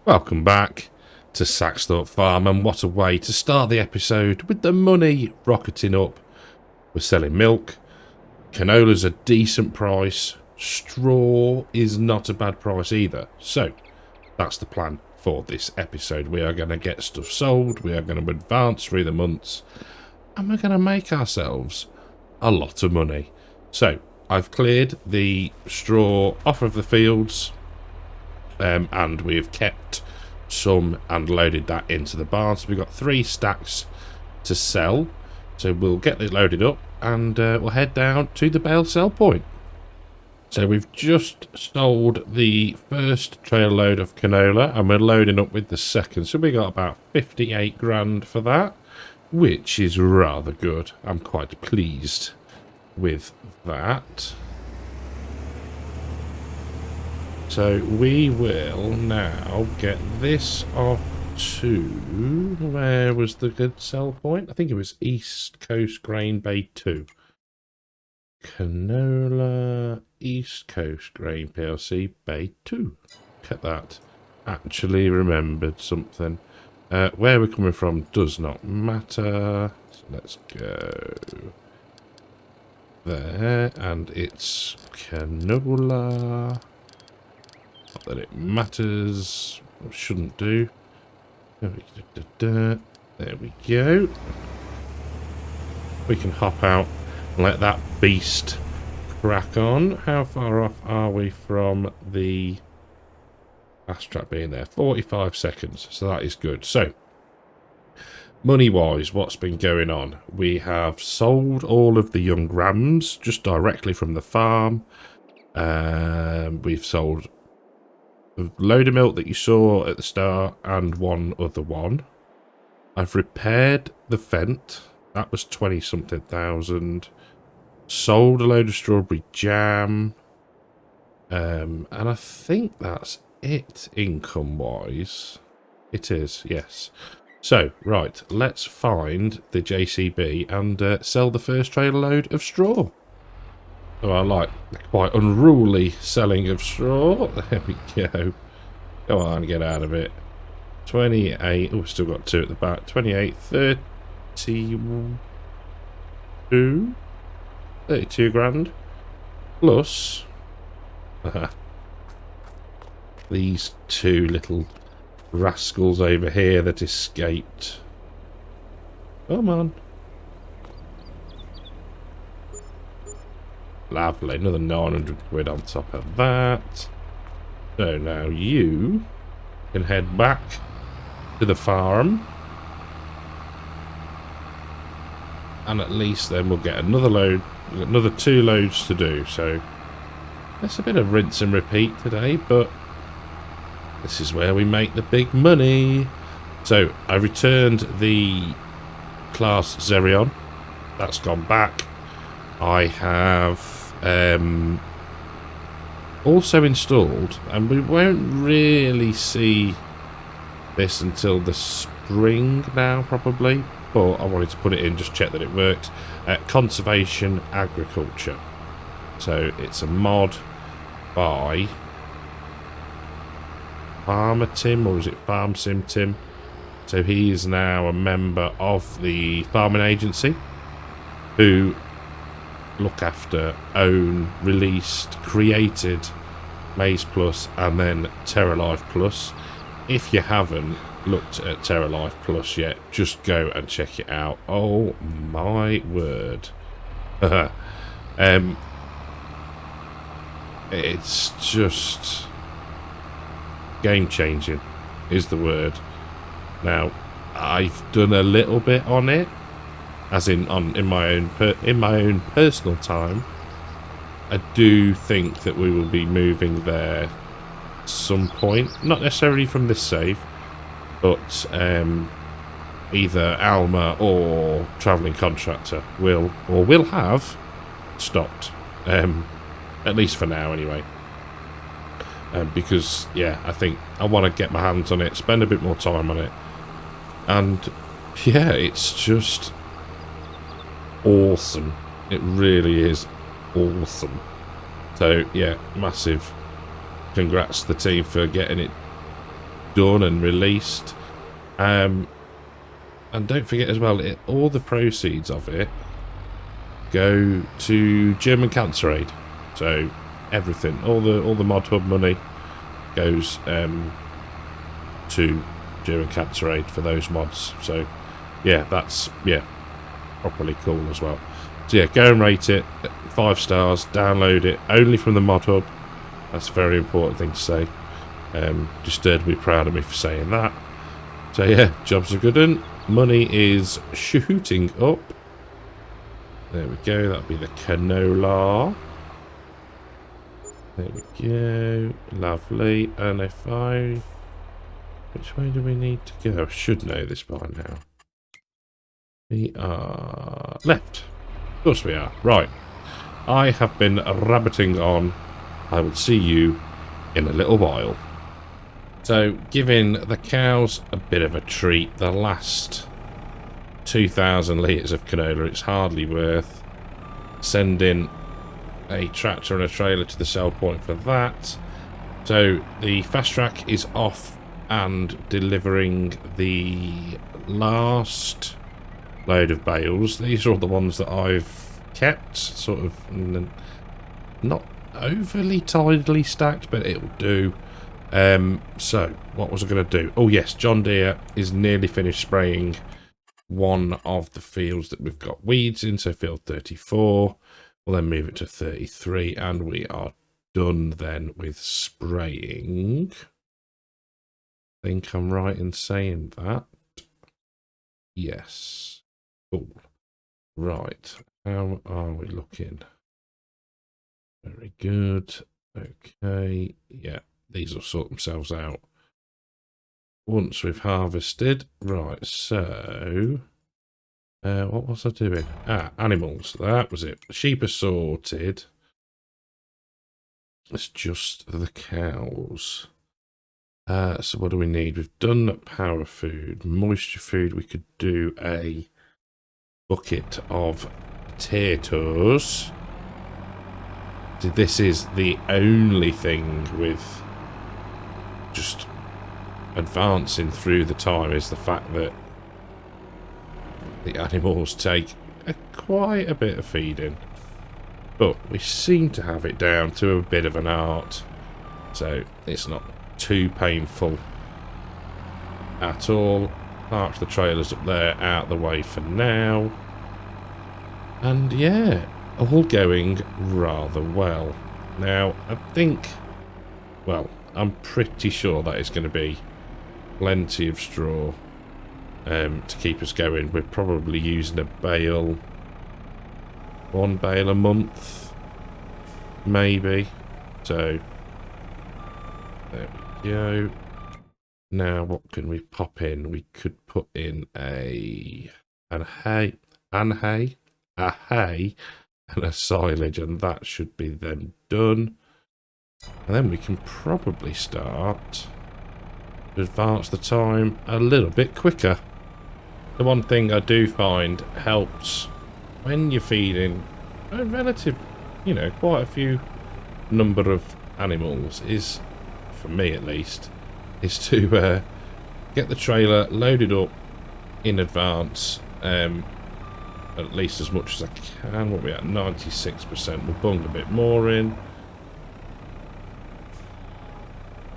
Welcome back to Saxthorpe Farm, and what a way to start the episode with the money rocketing up. We're selling milk, canola's a decent price, straw is not a bad price either. So that's the plan for this episode. We are going to get stuff sold, we are going to advance through the months, and we're going to make ourselves a lot of money. So I've cleared the straw off of the fields. And we've kept some and loaded that into the barn. So we've got 3 stacks to sell. So we'll get this loaded up and we'll head down to the bale sell point. So we've just sold the first trail load of canola and we're loading up with the second. So we got about 58 grand for that, which is rather good. I'm quite pleased with that. So we will now get this off to, where was the good sell point? I think it was East Coast Grain Bay 2. Canola East Coast Grain PLC Bay 2. Look at that. Actually remembered something. Where we're coming from does not matter. So let's go there, and it's canola. Not that it matters, or shouldn't do. There we go. We can hop out and let that beast crack on. How far off are we from the fast track being there? 45 seconds, so that is good. So, money-wise, what's been going on? We have sold all of the young rams just directly from the farm. We've sold a load of milk that you saw at the start and one other one. I've repaired the Fendt. That was 20 something thousand. Sold a load of strawberry jam. And I think that's it income wise. It is, yes. So, right, let's find the JCB and sell the first trailer load of straw. Oh, I like the quite unruly selling of straw. There we go. Go on, get out of it. 28. Oh, we've still got 2 at the back. 28, 32. 32 grand. Plus these 2 little rascals over here that escaped. Come on. Lovely, another 900 quid on top of that. So now you can head back to the farm. And at least then we'll get another load, another 2 loads to do. So that's a bit of rinse and repeat today, but this is where we make the big money. So I returned the Class Xerion. That's gone back. I have also installed, and we won't really see this until the spring now probably, but I wanted to put it in, just check that it worked. Conservation Agriculture. So it's a mod by Farmer Tim, or is it Farm Sim Tim? So he is now a member of the farming agency who look after, own, released, created Maize Plus and then Terra Life Plus. If you haven't looked at Terra Life Plus yet, just go and check it out. Oh my word. It's just game changing is the word. Now I've done a little bit on it, as in my own personal time. I do think that we will be moving there at some point, not necessarily from this save, but either Alma or Travelling Contractor will have stopped, at least for now anyway. Because yeah, I think I want to get my hands on it, spend a bit more time on it, and yeah, it's just awesome. It really is awesome. So yeah, massive congrats to the team for getting it done and released. And don't forget as well, all the proceeds of it go to German Cancer Aid. So everything, all the Mod Hub money goes to German Cancer Aid for those mods. So yeah, that's properly cool as well. So yeah, go and rate it 5 stars, download it only from the Mod Hub. That's a very important thing to say. Just to be proud of me for saying that. So yeah, jobs are good and money is shooting up. There we go, that'll be the canola. There we go, lovely. And if which way do we need to go? I should know this by now. We are left. Of course we are. Right. I have been rabbiting on. I will see you in a little while. So, giving the cows a bit of a treat. The last 2,000 litres of canola, it's hardly worth sending a tractor and a trailer to the sell point for that. So, the fast track is off and delivering the last load of bales. These are all the ones that I've kept, sort of not overly tidily stacked, but it'll do. So what was I going to do? Oh yes, John Deere is nearly finished spraying one of the fields that we've got weeds in, so field 34. We'll then move it to 33 and we are done then with spraying. I think I'm right in saying that. Yes. Cool. Right. How are we looking? Very good. Okay. Yeah. These will sort themselves out once we've harvested. Right. So, what was I doing? Animals. That was it. The sheep are sorted. It's just the cows. So what do we need? We've done power food, moisture food. We could do a bucket of potatoes. This is the only thing with just advancing through the time is the fact that the animals take quite a bit of feeding. But we seem to have it down to a bit of an art. So it's not too painful at all. Park the trailers up there out of the way for now. And yeah, all going rather well. Now, I think, well, I'm pretty sure that is going to be plenty of straw to keep us going. We're probably using a bale, 1 bale a month, maybe. So, there we go. Now, what can we pop in? We could put in a hay and a silage, and that should be then done. And then we can probably start to advance the time a little bit quicker. The one thing I do find helps when you're feeding a relative, you know, quite a few number of animals is, for me at least, is to get the trailer loaded up in advance, at least as much as I can. What are we at? 96%. We'll bung a bit more in.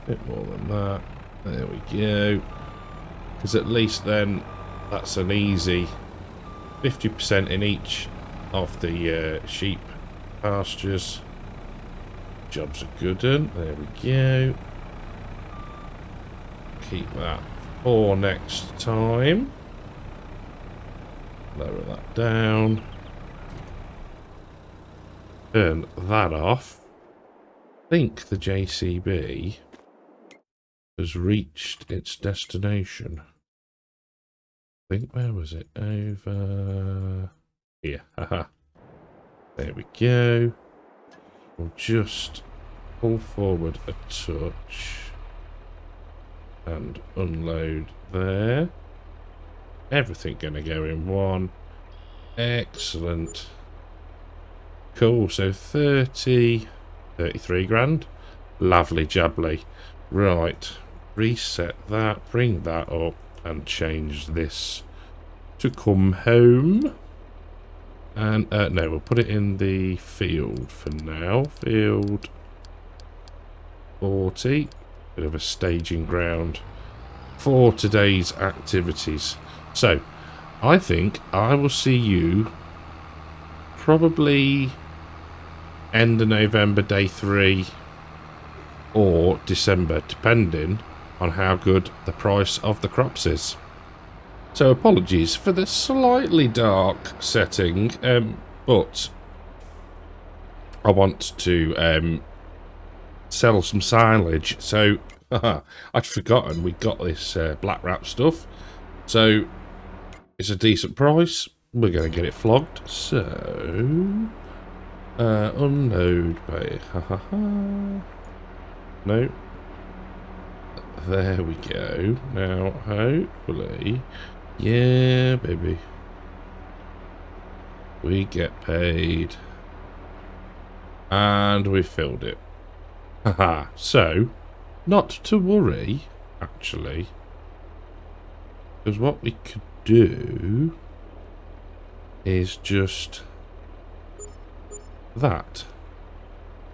A bit more than that. There we go. Because at least then that's an easy 50% in each of the sheep pastures. Job's a good one. There we go. Keep that for next time. Lower that down. Turn that off. I think the JCB has reached its destination. I think, where was it? Over here. Haha. There we go. We'll just pull forward a touch and unload there. Everything gonna go in one. Excellent. Cool, so 33 grand. Lovely jubbly. Right. reset that, bring that up, and change this to come home. And no, we'll put it in the field for now. Field 40. Bit of a staging ground for today's activities. So, I think I will see you probably end of November, day 3, or December, depending on how good the price of the crops is. So apologies for the slightly dark setting, but I want to sell some silage. So I'd forgotten we got this black wrap stuff, so it's a decent price. We're going to get it flogged. So unload bay. No. There we go. Now, hopefully, yeah, baby, we get paid, and we filled it. Haha. So, not to worry, actually, because what we could do is just that.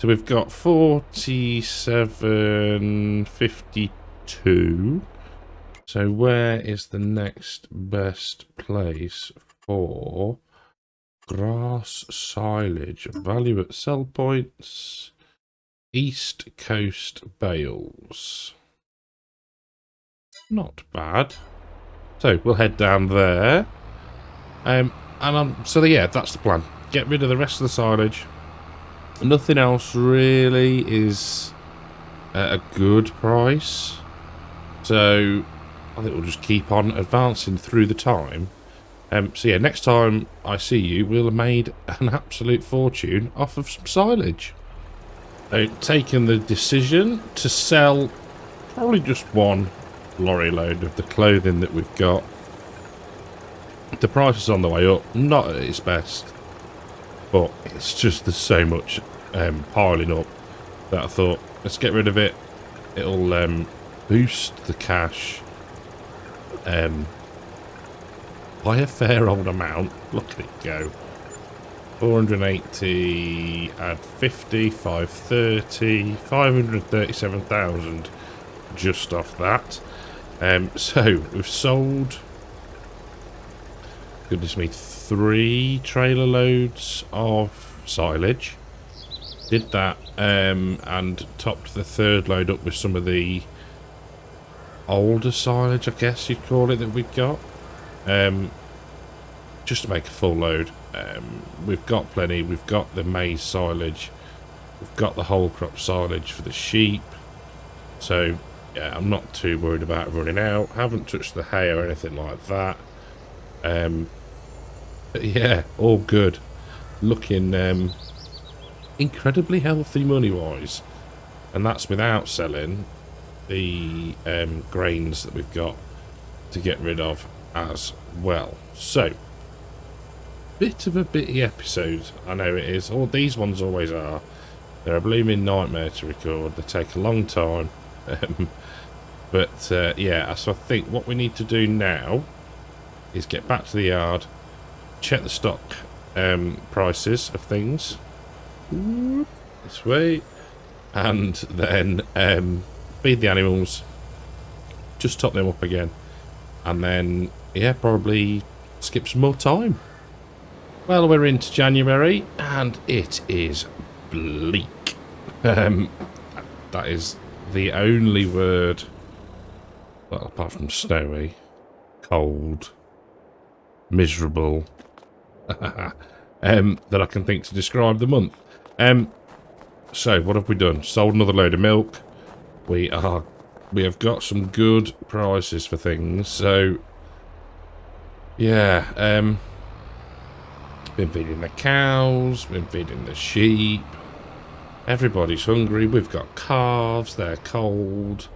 So we've got 47.52. So where is the next best place for grass silage? Value at sell points. East Coast bales. Not bad. So we'll head down there. So yeah, that's the plan. Get rid of the rest of the silage. Nothing else really is at a good price, so I think we'll just keep on advancing through the time. So yeah, next time I see you, we'll have made an absolute fortune off of some silage. So, taking the decision to sell probably just one lorry load of the clothing that we've got. The price is on the way up, not at its best. But it's just there's so much piling up that I thought, let's get rid of it. It'll boost the cash by a fair old amount. Look at it go. 480, add 50, 530, 537,000 just off that. So we've sold, goodness me, 3 trailer loads of silage. Did that and topped the 3rd load up with some of the older silage, I guess you'd call it, that we've got, just to make a full load. We've got plenty. We've got the maize silage, we've got the whole crop silage for the sheep, so yeah, I'm not too worried about running out. Haven't touched the hay or anything like that. But yeah, all good. Looking incredibly healthy money-wise. And that's without selling the grains that we've got to get rid of as well. So, bit of a bitty episode, I know it is. All these ones always are. They're a blooming nightmare to record. They take a long time. But yeah, so I think what we need to do now is get back to the yard, check the stock prices of things this way, and then feed the animals, just top them up again, and then yeah, probably skip some more time. Well, we're into January and it is bleak. That is the only word, well, apart from snowy, cold, miserable, that I can think to describe the month. So what have we done? Sold another load of milk. We have got some good prices for things. So yeah, been feeding the cows, been feeding the sheep. Everybody's hungry. We've got calves, they're cold,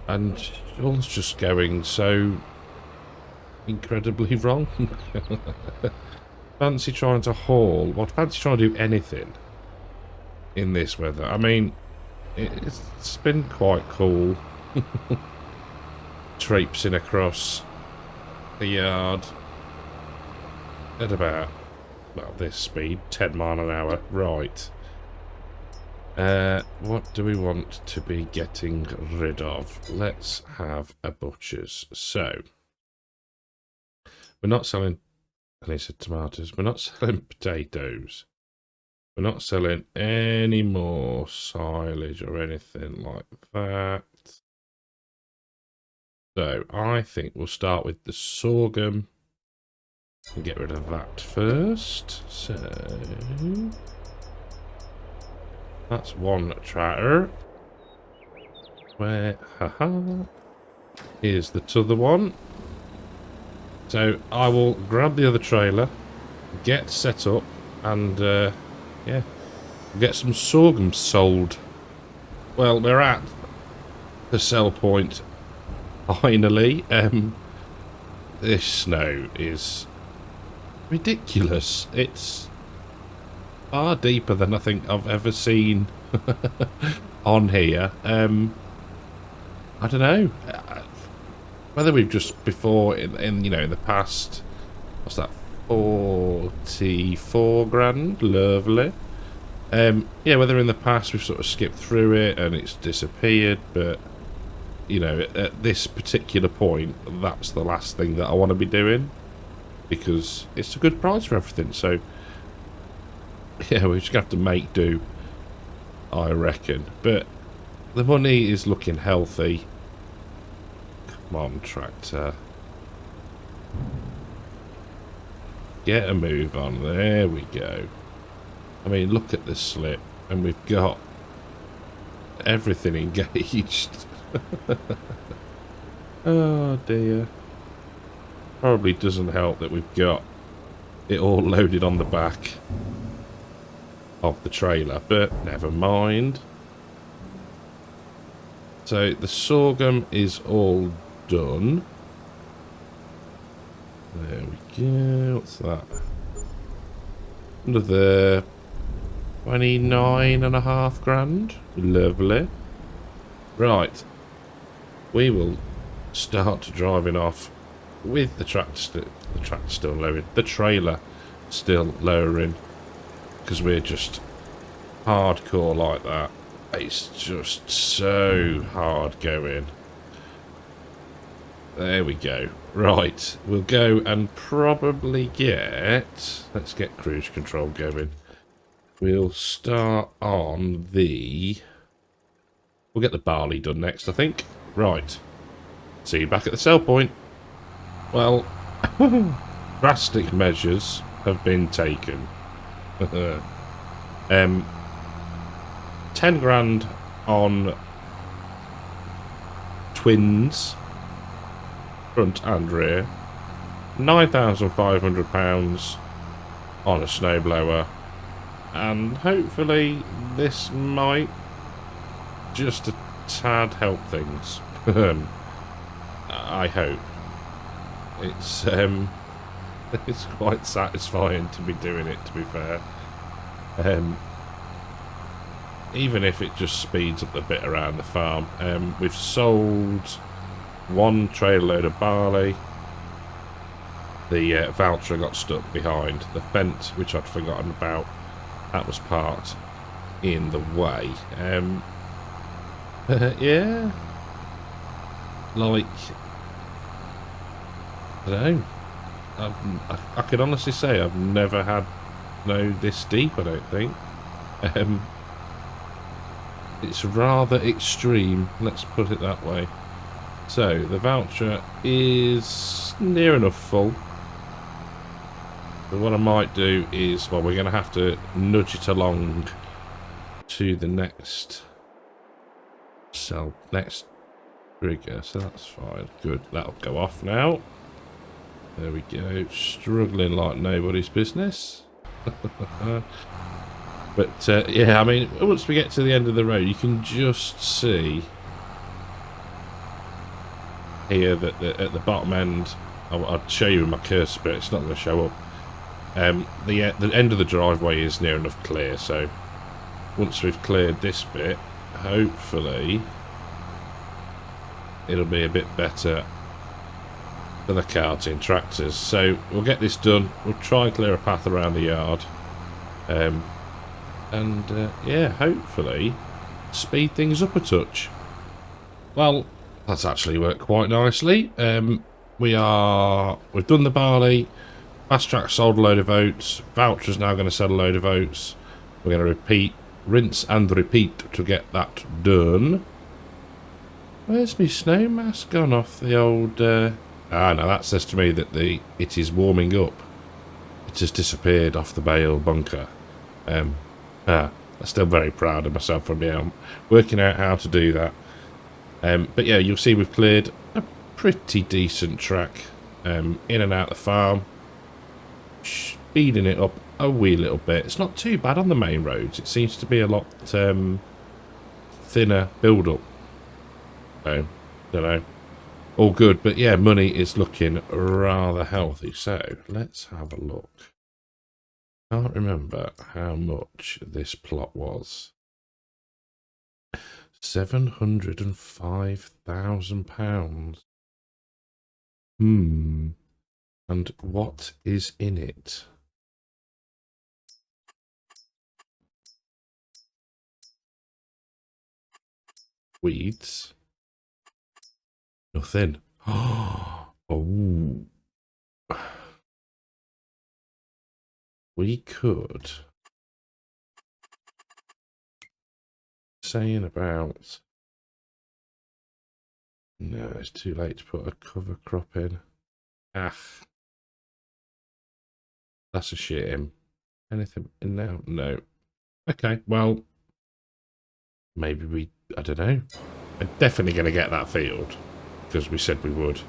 and all's just going so incredibly wrong. Fancy trying to haul, well, fancy trying to do anything in this weather. I mean, it's been quite cool. traipsing across the yard at about, well, this speed, 10 mile an hour. Right. What do we want to be getting rid of? Let's have a butcher's. So, we're not selling, and he said tomatoes, we're not selling potatoes. We're not selling any more silage or anything like that. So, I think we'll start with the sorghum and get rid of that first. So, that's one tractor. Where, haha, here's the t'other one. So, I will grab the other trailer, get set up, and, yeah, get some sorghum sold. Well, we're at the sell point. Finally, this snow is ridiculous. It's far deeper than I think I've ever seen on here. I don't know whether we've just before in you know, in the past, what's that, 44 grand, lovely. Yeah, whether in the past we've sort of skipped through it and it's disappeared, but you know, at this particular point, that's the last thing that I want to be doing, because it's a good price for everything. So, yeah, we're just going to have to make do, I reckon. But the money is looking healthy. Come on, tractor. Get a move on. There we go. I mean, look at this slip, and we've got everything engaged. Oh dear. Probably doesn't help that we've got it all loaded on the back of the trailer, but never mind. So the sorghum is all done. There we go. What's that? Another 29.5 grand. Lovely. Right. We will start driving off with the tractor still lowering, the trailer still lowering, because we're just hardcore like that. It's just so hard going. There we go. Right, we'll go and probably let's get cruise control going. We'll start on we'll get the barley done next, I think. Right. See you back at the sell point. Well, drastic measures have been taken. 10 grand on twins, front and rear. £9,500 on a snowblower. And hopefully this might just a tad help things. I hope. It's it's quite satisfying to be doing it, to be fair. Even if it just speeds up the bit around the farm. We've sold one trailer load of barley. The voucher got stuck behind the Fendt, which I'd forgotten about. That was part in the way. Yeah. Like, I don't know. I can honestly say I've never had this deep, I don't think. It's rather extreme, let's put it that way. So, the voucher is near enough full. But what I might do is, well, we're going to have to nudge it along to the next trigger, so that's fine. Good, that'll go off now. There we go, struggling like nobody's business. But yeah, I mean, once we get to the end of the road, you can just see here that at the bottom end, I'll show you with my cursor, but it's not going to show up. The end of the driveway is near enough clear, so once we've cleared this bit, hopefully it'll be a bit better for the carting tractors. So we'll get this done. We'll try and clear a path around the yard. Yeah, hopefully speed things up a touch. Well, that's actually worked quite nicely. We've done the barley. Fast Track sold a load of oats. Voucher's now going to sell a load of oats. We're going to rinse and repeat to get that done. Where's my snow mask gone off the old... no, that says to me that it is warming up. It has disappeared off the bale bunker. I'm still very proud of myself for being working out how to do that. But yeah, you'll see we've cleared a pretty decent track in and out the farm. Speeding it up a wee little bit. It's not too bad on the main roads. It seems to be a lot thinner build-up. So, don't know. All good, but yeah, money is looking rather healthy. So, let's have a look. Can't remember how much this plot was. £705,000. And what is in it? Weeds. Nothing. Oh. We could. Saying about... No, it's too late to put a cover crop in. That's a shame. Anything in now? No. Okay, well... Maybe I don't know. We're definitely going to get that field. Because we said we would.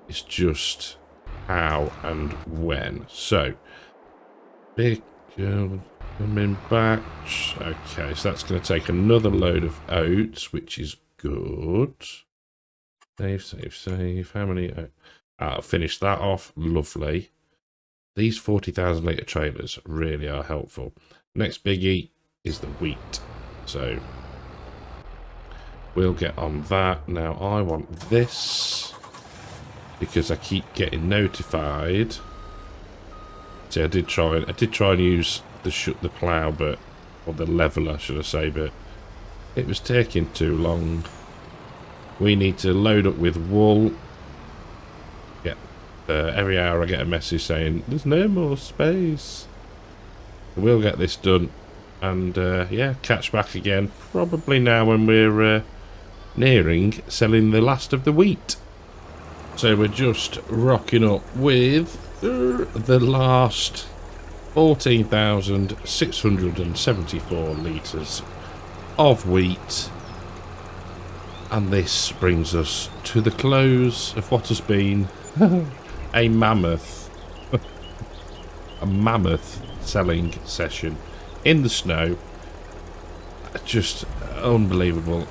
It's just how and when. So, big coming back. Okay, so that's going to take another load of oats, which is good. Save. How many? I'll finish that off. Lovely. These 40,000 litre trailers really are helpful. Next biggie is the wheat. So, we'll get on that. Now, I want this because I keep getting notified. See, I did try and use the plough, or the leveler, should I say, but it was taking too long. We need to load up with wool. Every hour I get a message saying there's no more space. We'll get this done, and yeah, catch back again probably now when we're nearing selling the last of the wheat. So we're just rocking up with the last 14,674 litres of wheat, and this brings us to the close of what has been a mammoth selling session in the snow. Just unbelievable.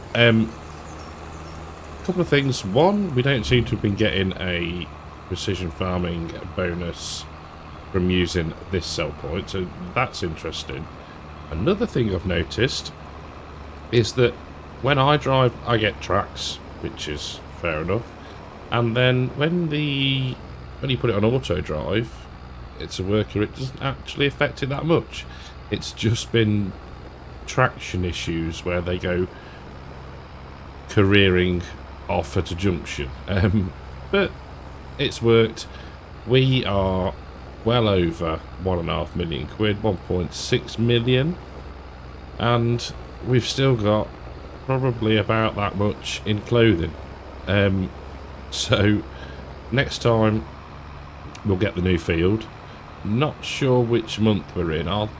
Couple of things. One, we don't seem to have been getting a precision farming bonus from using this sell point, so that's interesting. Another thing I've noticed is that when I drive, I get tracks, which is fair enough, and then when you put it on auto drive, it's a worker, it doesn't actually affect it that much. It's just been traction issues where they go careering off at a junction, but it's worked. We are well over £1.5 million, 1.6 million, and we've still got probably about that much in clothing. So next time we'll get the new field. Not sure which month we're in. I'll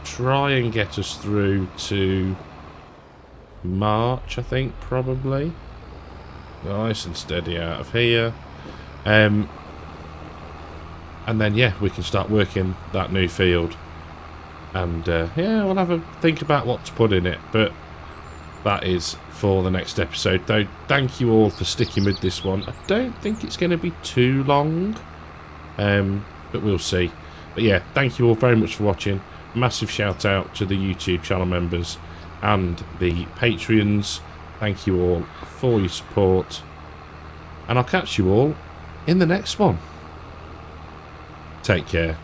try and get us through to March, I think, probably. Nice and steady out of here. And then, yeah, we can start working that new field. And, yeah, we'll have a think about what to put in it. But that is for the next episode. Though, thank you all for sticking with this one. I don't think it's going to be too long. But we'll see. But, yeah, thank you all very much for watching. Massive shout out to the YouTube channel members and the Patreons. Thank you all for your support. And I'll catch you all in the next one. Take care.